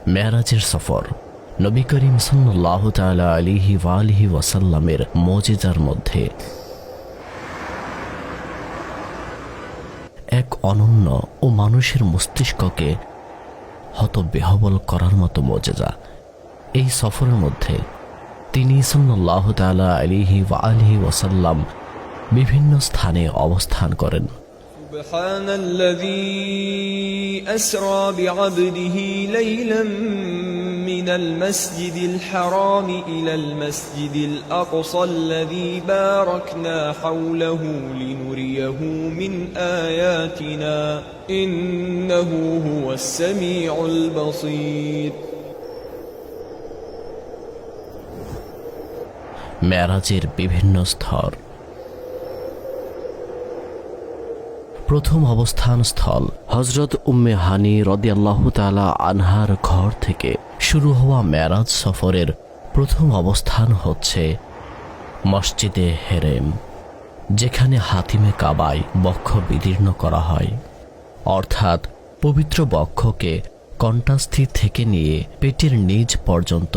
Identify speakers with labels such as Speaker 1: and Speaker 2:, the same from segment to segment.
Speaker 1: মেরাজের সফর নবী করিম সাল্লাল্লাহু তাআলা আলাইহি ওয়া আলিহি ওয়াসাল্লামের মুজিজার মধ্যে এক অনন্য ও মানুষের মস্তিষ্ককে হতবিহ্বল করার মতো মুজিজা। এই সফরের মধ্যে তিনি সাল্লাল্লাহু তাআলা আলাইহি ওয়া আলিহি ওয়াসাল্লাম বিভিন্ন স্থানে অবস্থান করেন।
Speaker 2: سبحان الذي أسرى بعبده ليلا من المسجد الحرام إلى المسجد الأقصى الذي باركنا حوله لنريه من آياتنا إنه هو السميع البصير।
Speaker 1: মেরাজের বিভিন্ন স্তর। প্রথম অবস্থান স্থল হযরত উম্মে হানি রাদিয়াল্লাহু তাআলা আনহার ঘর থেকে শুরু হওয়া মেরাজ সফরের প্রথম অবস্থান হচ্ছে মসজিদে হেরেম, যেখানে হাতিমে কাবায় বক্ষ বিদীর্ণ করা হয়, অর্থাৎ পবিত্র বক্ষকে কণ্ঠস্থি থেকে নিয়ে পেটের নিচ পর্যন্ত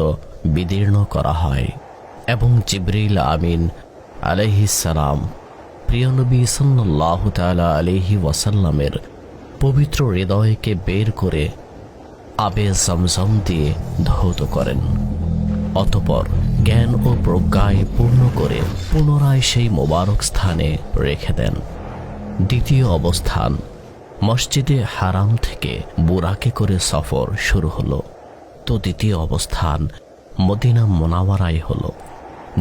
Speaker 1: বিদীর্ণ করা হয় এবং জিবরিল আমিন আলাইহিস সালাম প্রিয় নবী সাল্লাল্লাহু তাআলা আলাইহি ওয়াসাল্লামের পবিত্র হৃদয়কে বের করে আবে জমজম দিয়ে ধৌত করেন। অতঃপর জ্ঞান ও প্রজ্ঞায় পূর্ণ করে পুনরায় সেই মোবারক স্থানে রেখে দেন। দ্বিতীয় অবস্থান মসজিদে হারাম থেকে বুরাকে করে সফর শুরু হলো। তো দ্বিতীয় অবস্থান মদিনা মুনাওয়ারায় হলো,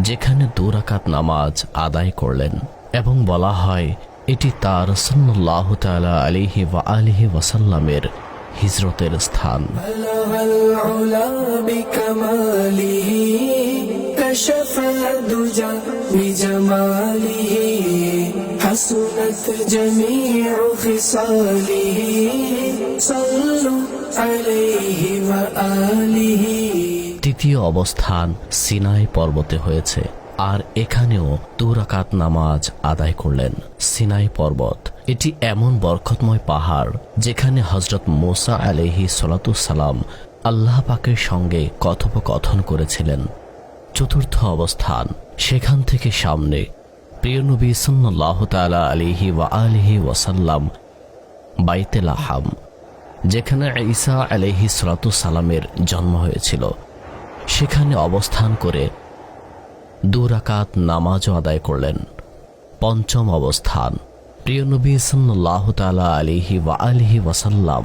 Speaker 1: যেখানে 2 রাকাত নামাজ আদায় করলেন এবং বলা হয় এটি তার সাল্লাল্লাহু তাআলা আলাইহি ওয়া আলিহি ওয়াসাল্লামের হিজরতের স্থান। তৃতীয় অবস্থান সিনাই পর্বতে হয়েছে, আর এখানেও 2 রাকাত নামাজ আদায় করলেন। সিনাই পর্বত এটি এমন বরকতময় পাহাড় যেখানে হযরত মূসা আলাইহিস সালাম আল্লাহ পাকের সঙ্গে কথোপকথন করেছিলেন। চতুর্থ অবস্থান সেখান থেকে সামনে প্রিয় নবী সাল্লাল্লাহু তাআলা আলাইহি ওয়া আলিহি ওয়াসাল্লাম বাইতে লাহাম, যেখানে ঈসা আলাইহিস সালামের জন্ম হয়েছিল, সেখানে অবস্থান করে 2 রাকাত নামাজও আদায় করলেন। পঞ্চম অবস্থান প্রিয় নবী সাল্লাল্লাহু তাআলা আলাইহি ওয়া আলিহি ওয়াসাল্লাম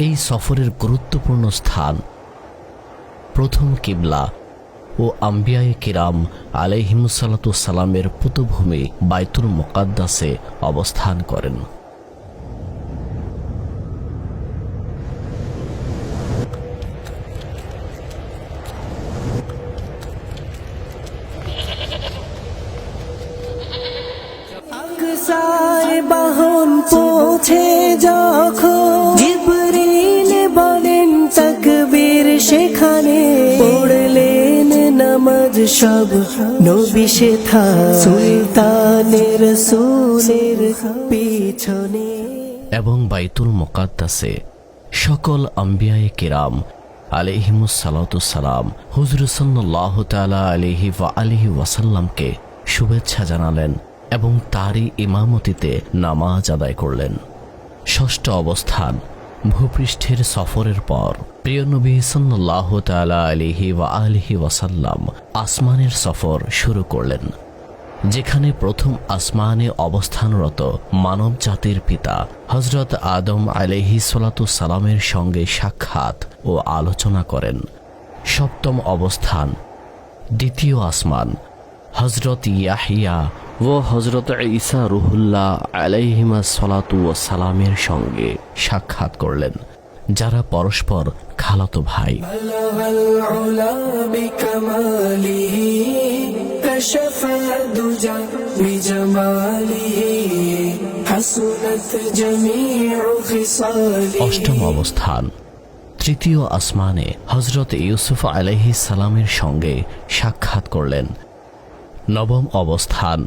Speaker 1: এই সফরের গুরুত্বপূর্ণ স্থান প্রথম কিবলা ও আম্বিয়ায়ে কিরাম আলাইহিমুস সালামের পুতভূমি বাইতুল মুকাদ্দাসে অবস্থান করেন।
Speaker 3: বাহন পৌঁছে যখন জিবরিল বলেন তাকবীর, সেখানে পড়লেন নামাজ সব নবী সেথা সুলতানের রাসূলের পিছনে।
Speaker 1: এবং বাইতুল মুকাদ্দাসে সকল আম্বিয়ায়ে কিরাম আলাইহিমুস সালাম হুজুর সাল্লাল্লাহু তাআলা আলাইহি ওয়া আলিহি ওয়াসাল্লামকে শুভেচ্ছা জানালেন এবং তারই ইমামতিতে নামাজ আদায় করলেন। ষষ্ঠ অবস্থান ভূপৃষ্ঠের সফরের পর প্রিয় নবী সাল্লাল্লাহু তাআলা আলাইহি ওয়া আলিহি ওয়াসাল্লাম আসমানের সফর শুরু করলেন, যেখানে প্রথম আসমানে অবস্থানরত মানব জাতির পিতা হযরত আদম আলাইহিস সালামের সঙ্গে সাক্ষাৎ ও আলোচনা করেন। সপ্তম অবস্থান দ্বিতীয় আসমান হযরত ইয়াহিয়া ও হযরত ঈসা রুহুল্লাহ আলাইহিমাস সালামের সঙ্গে সাক্ষাৎ করলেন, যারা পরস্পর খালাতো ভাই। অষ্টম অবস্থান তৃতীয় আসমানে হযরত ইউসুফ আলাইহিস সালামের সঙ্গে সাক্ষাৎ করলেন। নবম অবস্থান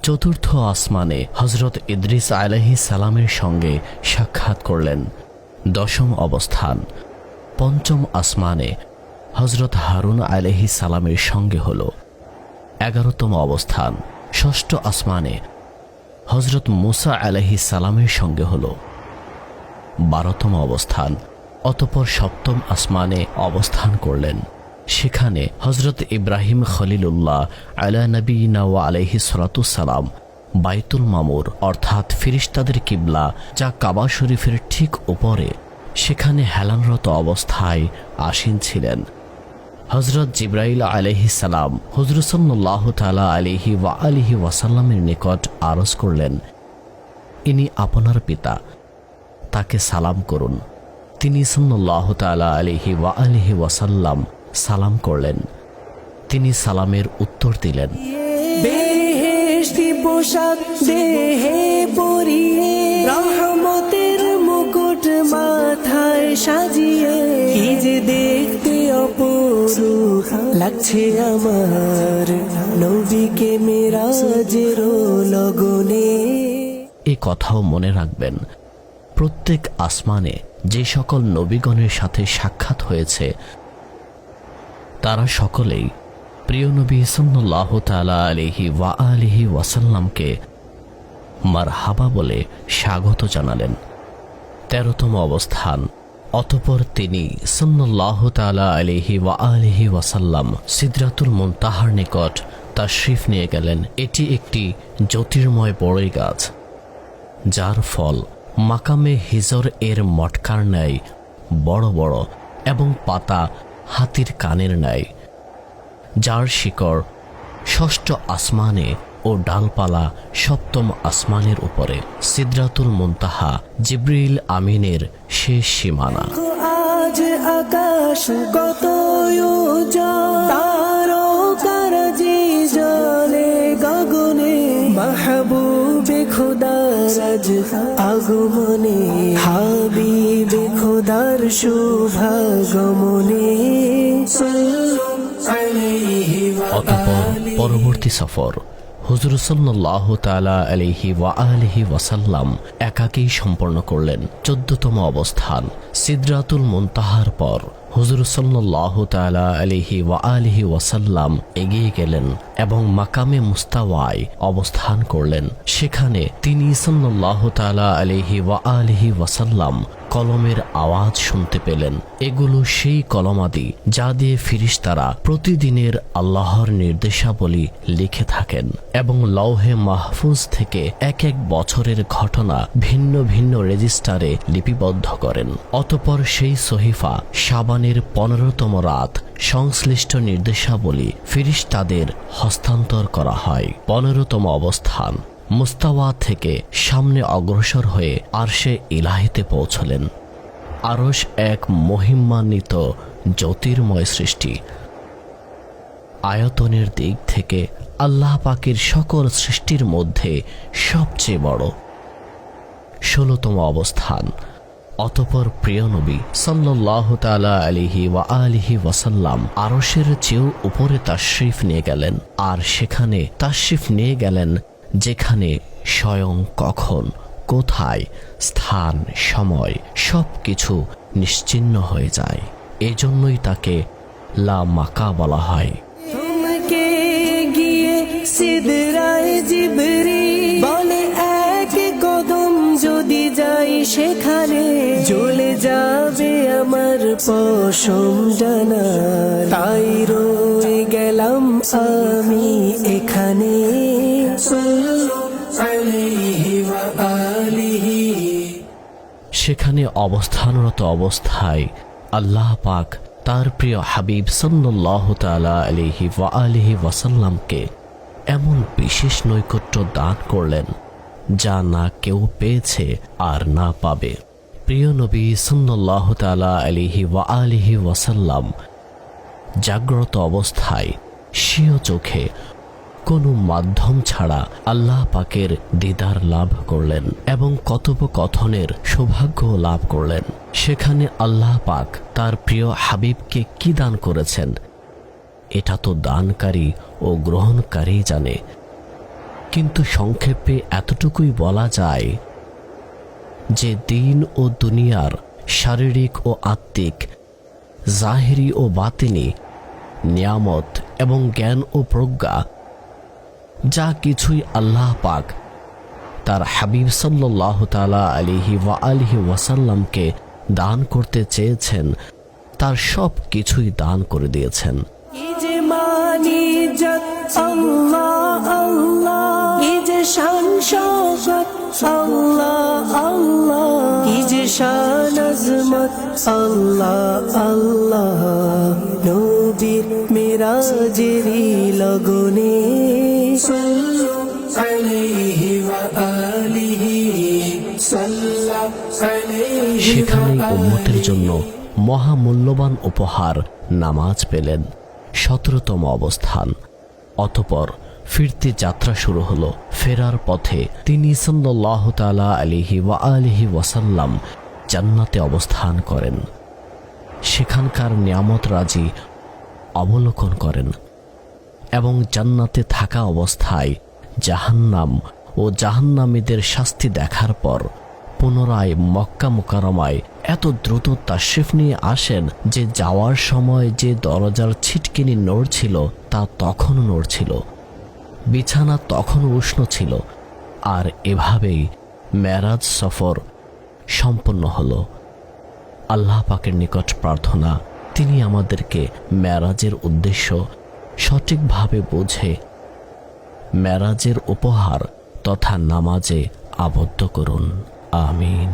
Speaker 1: চতুর্থ আসমানে হযরত ইদ্রিস আলাইহিস সালামের সঙ্গে সাক্ষাৎ করলেন। দশম অবস্থান পঞ্চম আসমানে হজরত হারুন আলাইহিস সালামের সঙ্গে হলো। 11তম অবস্থান ষষ্ঠ আসমানে হজরত মুসা আলাইহিস সালামের সঙ্গে হলো। 12তম অবস্থান অতঃপর সপ্তম আসমানে অবস্থান করলেন। সেখানে হজরত ইব্রাহিম খলিলুল্লাহ আলা নবীনা ওয়া আলাইহিস সালাতুস সালাম বাইতুল মামুর অর্থাৎ ফিরিশতাদের কিবলা, যা কাবা শরীফের ঠিক উপরে, সেখানে হেলানরত অবস্থায় আসীন ছিলেন। হজরত জিব্রাইল আলাইহিস সালাম হুজুর সাল্লাল্লাহু তাআলা আলাইহি ওয়া আলিহি ওয়াসাল্লামের নিকট আরজ করলেন, ইনি আপনার পিতা, তাকে সালাম করুন। তিনি সাল্লাল্লাহু তাআলা আলাইহি ওয়া আলিহি ওয়াসাল্লাম সালাম করলেন। তিনি সালামের উত্তর দিলেন,
Speaker 3: বেহেশতি পোশাক দেহে পরিয়ে, রহমতের মুকুট মাথায় সাজিয়ে, কি যে দেখতে অপরূপ লাগছে আমার নবীকে মেরাজের লগনে।
Speaker 1: এই কথাও মনে রাখবেন, প্রত্যেক আসমানে যে সকল নবীগণের সাথে সাক্ষাৎ হয়েছে তারা সকলেই প্রিয় নবী সাল্লাল্লাহু তাআলা আলাইহি ওয়া আলিহি ওয়াসাল্লামকে মারহাবা বলে স্বাগত জানালেন। 13তম অবস্থান অতঃপর তিনি সাল্লাল্লাহু তাআলা আলাইহি ওয়া আলিহি ওয়াসাল্লাম সিদরাতুল মুনতাহার নিকট তাশরিফ নিয়ে গেলেন। এটি একটি জ্যোতির্ময় বড়ই গাছ, যার ফল মাকামে হিজর এর মটকার ন্যায় বড় বড় এবং পাতা হাতির কানের ন্যায়, যার শিকড় ষষ্ঠ আসমানে ও ডালপালা সপ্তম আসমানের উপরে। সিদরাতুল মুনতাহা জিবরিল আমিনের শেষ সীমানা।
Speaker 3: আজ আকাশ কত উজ্জ্বল, তারকারাজি জ্বলে গগনে, মাহবুবে খোদার আজ আগমনে, হাবিবে খোদার শুভাগমনে।
Speaker 1: অতঃপর পরবর্তী সফর হুজুর সাল্লাল্লাহু তাআলা আলাইহি ওয়া আলিহি ওয়াসাল্লাম একাকেই সম্পন্ন করলেন। 14তম অবস্থান সিদরাতুল মুনতাহার পর হুজুর সাল্লাল্লাহু তাআলা আলাইহি ওয়া আলিহি ওয়াসাল্লাম এগিয়ে গেলেন এবং মাকামে মুস্তাওয়ায় অবস্থান করলেন। সেখানে তিনি সাল্লাল্লাহু তাআলা আলাইহি ওয়া আলিহি ওয়াসাল্লাম কলমের আওয়াজ শুনতে পেলেন। এগুলো সেই কলমাদি যা দিয়ে ফিরিশতারা প্রতিদিনের আল্লাহর নির্দেশাবলী লিখে থাকেন এবং লৌহে মাহফুজ থেকে এক এক বছরের ঘটনা ভিন্ন ভিন্ন রেজিস্টারে লিপিবদ্ধ করেন। অতঃপর সেই সহিফা শাবানের 15তম রাত সংশ্লিষ্ট নির্দেশাবলী ফিরিশতাদের হস্তান্তর করা হয়। 15তম অবস্থান মুস্তাওয়া থেকে সামনে অগ্রসর হয়ে আরশে ইলাহিতে পৌঁছলেন। আরশ এক মহিমান্বিত জ্যোতির্ময় সৃষ্টি। আয়তনের দিক থেকে আল্লাহ পাকের সকল সৃষ্টির মধ্যে সবচেয়ে বড়। 16তম অবস্থান অতঃপর প্রিয় নবী সাল্লাল্লাহু তাআলা আলাইহি ওয়া আলিহি ওয়াসাল্লাম আরশের চেয়েও উপরে তাশরিফ নিয়ে গেলেন। আর সেখানে তাশরিফ নিয়ে গেলেন যেখানে স্বয়ং কখন, কোথায়, স্থান, সময় সব কিছু নিশ্চিহ্ন হয়ে যায়। এজন্যই তাকে লা মাকা বলা হয়।
Speaker 3: তোমাকে গিয়ে সিদরায় জিবরিল বলে, এক কদম যদি যাই সেখানে, জ্বলে যাবে আমার পশম ডানা। তাই রয়ে গেলাম আমি এখানে।
Speaker 1: সেখানে অবস্থানরত অবস্থায় আল্লাহ পাক তার প্রিয় হাবিব সাল্লাল্লাহু তাআলা আলাইহি ওয়া আলিহি ওয়াসাল্লামকে এমন বিশেষ নৈকট্য দান করলেন যা না কেউ পেয়েছে আর না পাবে। প্রিয় নবী সাল্লাল্লাহু তাআলা আলাইহি ওয়া আলিহি ওয়াসাল্লাম জাগ্রত অবস্থায় স্বীয় চোখে কোনো মাধ্যম ছাড়া আল্লাহ পাকের দিদার লাভ করলেন এবং কথোপকথনের সৌভাগ্য লাভ করলেন। সেখানে আল্লাহ পাক তার প্রিয় হাবিবকে কি দান করেছেন এটা তো দানকারী ও গ্রহণকারী জানে, কিন্তু সংক্ষেপে এতটুকুই বলা যায় যে দিন ও দুনিয়ার শারীরিক ও আত্মিক জাহিরি ও বাতিনি নিয়ামত এবং জ্ঞান ও প্রজ্ঞা যা কিছুই আল্লাহ পাক তার হাবিব সাল্লাল্লাহু তাআলা আলাইহি ওয়াসাল্লামকে দান করতে চেয়েছেন তার সব কিছুই দান করে দিয়েছেন।
Speaker 3: এই যে মানি যত আল্লাহ আল্লাহ, এই যে শান শওকত আল্লাহ আল্লাহ, এই যে শান আজমত আল্লাহ আল্লাহ। নবীর মিরাজেরই লগনে সাল্লু আলাইহি ওয়া আলিহি সাল্লাল্লাহু আলাইহি।
Speaker 1: সেখানে উম্মতের জন্য মহামূল্যবান উপহার নামাজ পেলেন 17তম অবস্থান। অতঃপর ফিরতি যাত্রা শুরু হলো। ফেরার পথে তিনি সাল্লাল্লাহু তাআলা আলাইহি ওয়াসাল্লাম জান্নাতে অবস্থান করেন, সেখানকার নিয়ামত রাজি অবলোকন করেন এবং জান্নাতে থাকা অবস্থায় জাহান্নাম ও জাহান্নামীদের শাস্তি দেখার পর পুনরায় মক্কা মুকাররমায় এত দ্রুত তাশরিফ নিয়ে আসেন যে যাওয়ার সময় যে দরজার ছিটকিনি নড়ছিল তা তখনও নড়ছিল, বিছানা তখনও উষ্ণ ছিল। আর এভাবেই মেরাজ সফর সম্পন্ন হলো। আল্লাহ পাকের নিকট প্রার্থনা তিনি আমাদেরকে মেরাজের উদ্দেশ্য সঠিকভাবে বুঝে মেরাজের উপহার তথা নামাজে আবদ্ধ করুন। আমিন।